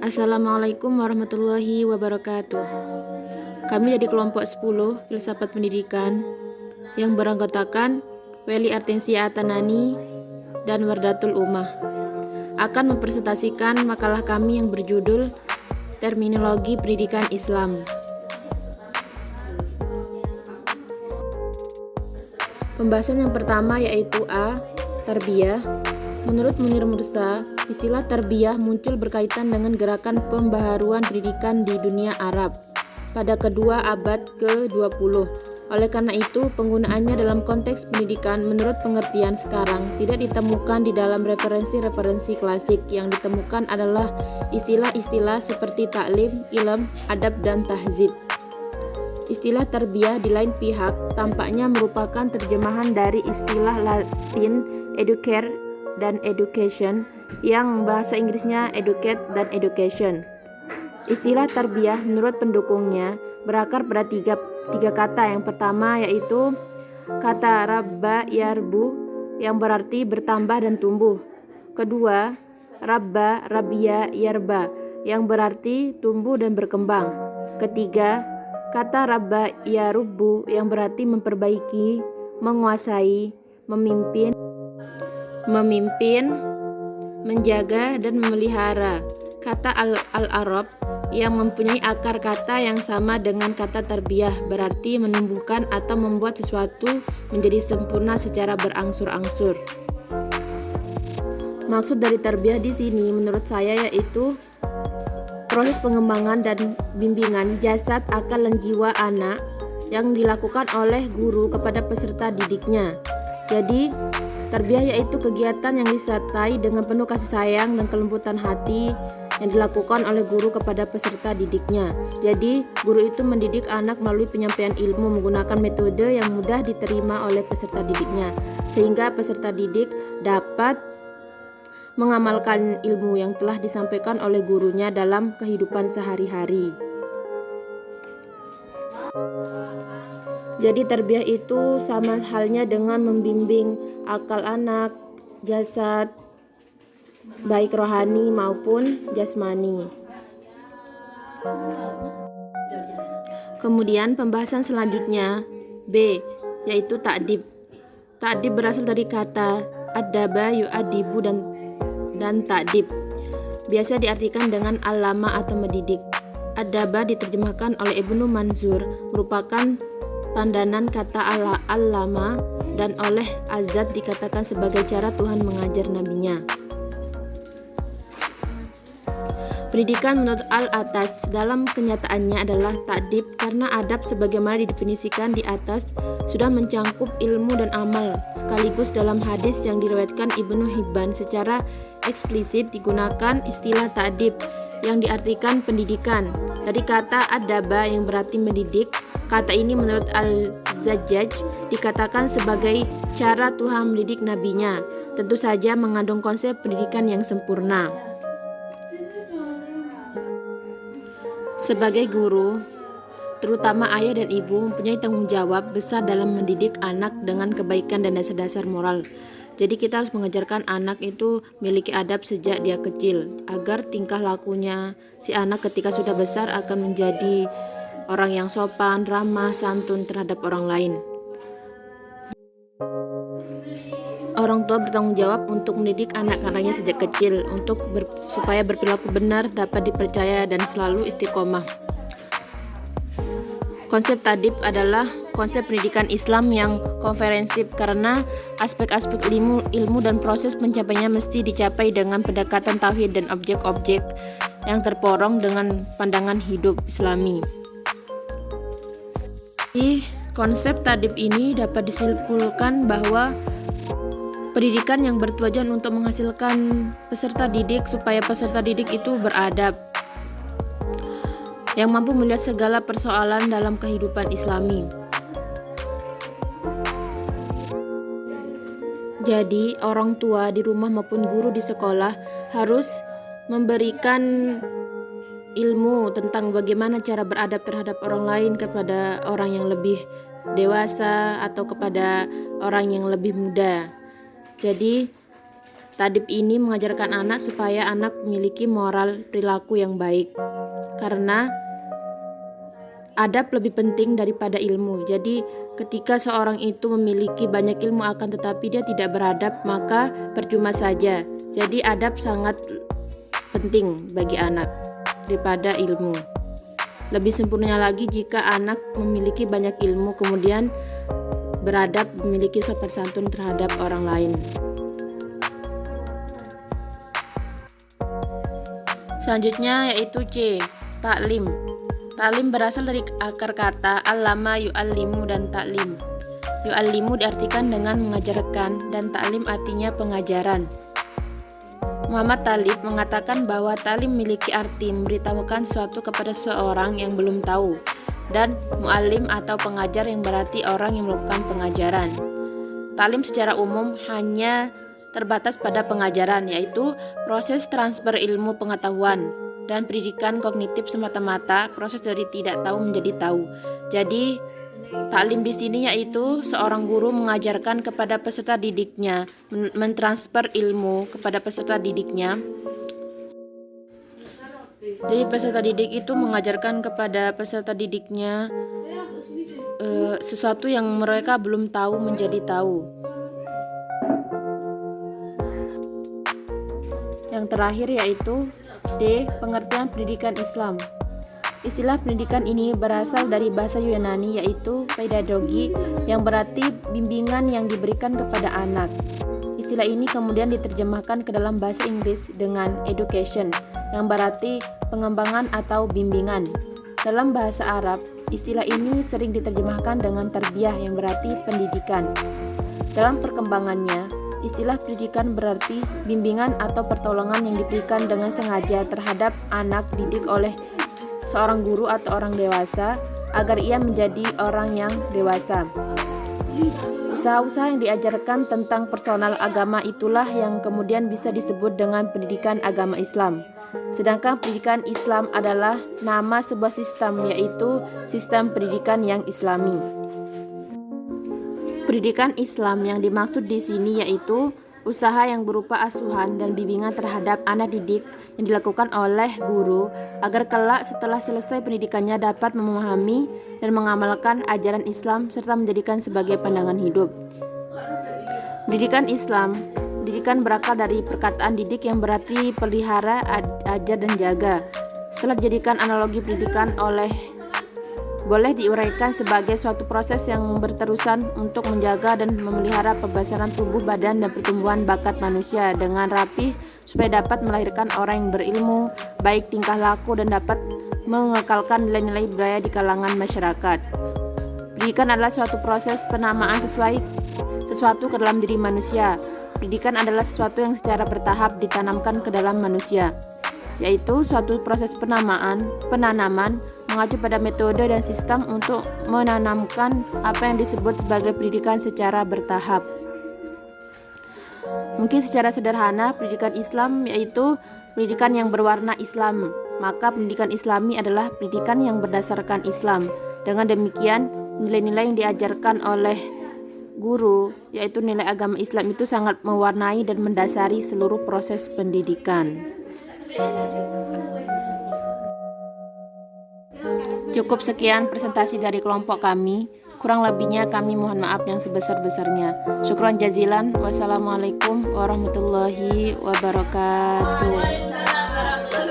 Assalamualaikum warahmatullahi wabarakatuh. Kami dari kelompok 10 Filsafat Pendidikan yang beranggotakan Weli Artensia Atanani dan Wardatul Ummah akan mempresentasikan makalah kami yang berjudul Terminologi Pendidikan Islam. Pembahasan yang pertama yaitu A. Tarbiyah. Menurut Munir Mursa, istilah tarbiyah muncul berkaitan dengan gerakan pembaharuan pendidikan di dunia Arab pada kedua abad ke-20. Oleh karena itu, penggunaannya dalam konteks pendidikan menurut pengertian sekarang tidak ditemukan di dalam referensi-referensi klasik. Yang ditemukan adalah istilah-istilah seperti taklim, ilm, adab, dan tahzib. Istilah tarbiyah di lain pihak tampaknya merupakan terjemahan dari istilah Latin educare dan education yang bahasa Inggrisnya educate dan education. Istilah tarbiyah menurut pendukungnya berakar pada tiga kata. Yang pertama yaitu kata rabba yarbu yang berarti bertambah dan tumbuh. Kedua, rabba rabia yarba yang berarti tumbuh dan berkembang. Ketiga, kata rabba yarubbu yang berarti memperbaiki, menguasai, memimpin, menjaga, dan memelihara. Kata al-Arab yang mempunyai akar kata yang sama dengan kata tarbiyah berarti menumbuhkan atau membuat sesuatu menjadi sempurna secara berangsur-angsur. Maksud dari tarbiyah di sini menurut saya yaitu proses pengembangan dan bimbingan jasad, akal, dan jiwa anak yang dilakukan oleh guru kepada peserta didiknya. Jadi, tarbiyah yaitu kegiatan yang disertai dengan penuh kasih sayang dan kelembutan hati yang dilakukan oleh guru kepada peserta didiknya. Jadi, guru itu mendidik anak melalui penyampaian ilmu menggunakan metode yang mudah diterima oleh peserta didiknya, sehingga peserta didik dapat mengamalkan ilmu yang telah disampaikan oleh gurunya dalam kehidupan sehari-hari. Jadi tarbiyah itu sama halnya dengan membimbing akal anak, jasad, baik rohani maupun jasmani. Kemudian pembahasan selanjutnya B, yaitu ta'dib. Ta'dib berasal dari kata adaba yu'adibu dan ta'dib. Biasa diartikan dengan alama atau mendidik. Adaba diterjemahkan oleh Ibnu Mansur merupakan tandanan kata al-lama dan oleh Azad dikatakan sebagai cara Tuhan mengajar nabinya. Pendidikan menurut al-atas dalam kenyataannya adalah ta'dib karena adab sebagaimana didefinisikan di atas sudah mencangkup ilmu dan amal. Sekaligus dalam hadis yang diriwayatkan Ibnu Hibban secara eksplisit digunakan istilah ta'dib yang diartikan pendidikan. Dari kata adaba yang berarti mendidik, kata ini menurut Al-Zajjaj dikatakan sebagai cara Tuhan mendidik nabinya. Tentu saja mengandung konsep pendidikan yang sempurna. Sebagai guru, terutama ayah dan ibu mempunyai tanggung jawab besar dalam mendidik anak dengan kebaikan dan dasar-dasar moral. Jadi kita harus mengajarkan anak itu memiliki adab sejak dia kecil, agar tingkah lakunya si anak ketika sudah besar akan menjadi orang yang sopan, ramah, santun terhadap orang lain. Orang tua bertanggung jawab untuk mendidik anak-anaknya sejak kecil supaya berperilaku benar, dapat dipercaya, dan selalu istiqomah. Konsep ta'dib adalah konsep pendidikan Islam yang komprehensif karena aspek-aspek ilmu dan proses pencapaiannya mesti dicapai dengan pendekatan tauhid dan objek-objek yang terporong dengan pandangan hidup Islami. Di konsep ta'dib ini dapat disimpulkan bahwa pendidikan yang bertujuan untuk menghasilkan peserta didik supaya peserta didik itu beradab, yang mampu melihat segala persoalan dalam kehidupan Islami. Jadi, orang tua di rumah maupun guru di sekolah harus memberikan ilmu tentang bagaimana cara beradab terhadap orang lain, kepada orang yang lebih dewasa atau kepada orang yang lebih muda. Jadi, Ta'dib ini mengajarkan anak supaya anak memiliki moral perilaku yang baik. Karena adab lebih penting daripada ilmu. Jadi ketika seorang itu memiliki banyak ilmu akan tetapi dia tidak beradab, maka percuma saja. Jadi adab sangat penting bagi anak daripada ilmu. Lebih sempurna lagi jika anak memiliki banyak ilmu kemudian beradab, memiliki sopan santun terhadap orang lain. Selanjutnya yaitu C. Ta'lim. Ta'lim berasal dari akar kata allama yu'allimu dan ta'lim. Yu'allimu diartikan dengan mengajarkan dan ta'lim artinya pengajaran. Muhammad Talib mengatakan bahwa ta'lim memiliki arti memberitahukan sesuatu kepada seorang yang belum tahu, dan mu'allim atau pengajar yang berarti orang yang melakukan pengajaran. Ta'lim secara umum hanya terbatas pada pengajaran, yaitu proses transfer ilmu pengetahuan, dan pendidikan kognitif semata-mata proses dari tidak tahu menjadi tahu. Jadi ta'lim di sini yaitu seorang guru mengajarkan kepada peserta didiknya, mentransfer ilmu kepada peserta didiknya. Jadi peserta didik itu mengajarkan kepada peserta didiknya sesuatu yang mereka belum tahu menjadi tahu. Yang terakhir yaitu D. Pengertian pendidikan Islam. Istilah pendidikan ini berasal dari bahasa Yunani yaitu pedagogi yang berarti bimbingan yang diberikan kepada anak. Istilah ini kemudian diterjemahkan ke dalam bahasa Inggris dengan education yang berarti pengembangan atau bimbingan. Dalam bahasa Arab, istilah ini sering diterjemahkan dengan tarbiyah yang berarti pendidikan. Dalam perkembangannya, istilah pendidikan berarti bimbingan atau pertolongan yang diberikan dengan sengaja terhadap anak didik oleh seorang guru atau orang dewasa agar ia menjadi orang yang dewasa. Usaha-usaha yang diajarkan tentang personal agama itulah yang kemudian bisa disebut dengan pendidikan agama Islam. Sedangkan pendidikan Islam adalah nama sebuah sistem, yaitu sistem pendidikan yang Islami. Pendidikan Islam yang dimaksud di sini yaitu usaha yang berupa asuhan dan bimbingan terhadap anak didik yang dilakukan oleh guru agar kelak setelah selesai pendidikannya dapat memahami dan mengamalkan ajaran Islam serta menjadikan sebagai pandangan hidup. Pendidikan Islam, pendidikan berakal dari perkataan didik yang berarti pelihara, ajar dan jaga. Setelah dijadikan analogi pendidikan boleh diuraikan sebagai suatu proses yang berterusan untuk menjaga dan memelihara pembesaran tubuh badan dan pertumbuhan bakat manusia dengan rapih supaya dapat melahirkan orang yang berilmu, baik tingkah laku dan dapat mengekalkan nilai-nilai budaya di kalangan masyarakat. Pendidikan adalah suatu proses penamaan sesuatu ke dalam diri manusia. Pendidikan adalah sesuatu yang secara bertahap ditanamkan ke dalam manusia, yaitu suatu proses penanaman mengacu pada metode dan sistem untuk menanamkan apa yang disebut sebagai pendidikan secara bertahap. Mungkin secara sederhana, pendidikan Islam yaitu pendidikan yang berwarna Islam. Maka pendidikan Islami adalah pendidikan yang berdasarkan Islam. Dengan demikian, nilai-nilai yang diajarkan oleh guru, yaitu nilai agama Islam itu sangat mewarnai dan mendasari seluruh proses pendidikan. Cukup sekian presentasi dari kelompok kami. Kurang lebihnya kami mohon maaf yang sebesar-besarnya. Syukran jazilan. Wassalamualaikum warahmatullahi wabarakatuh.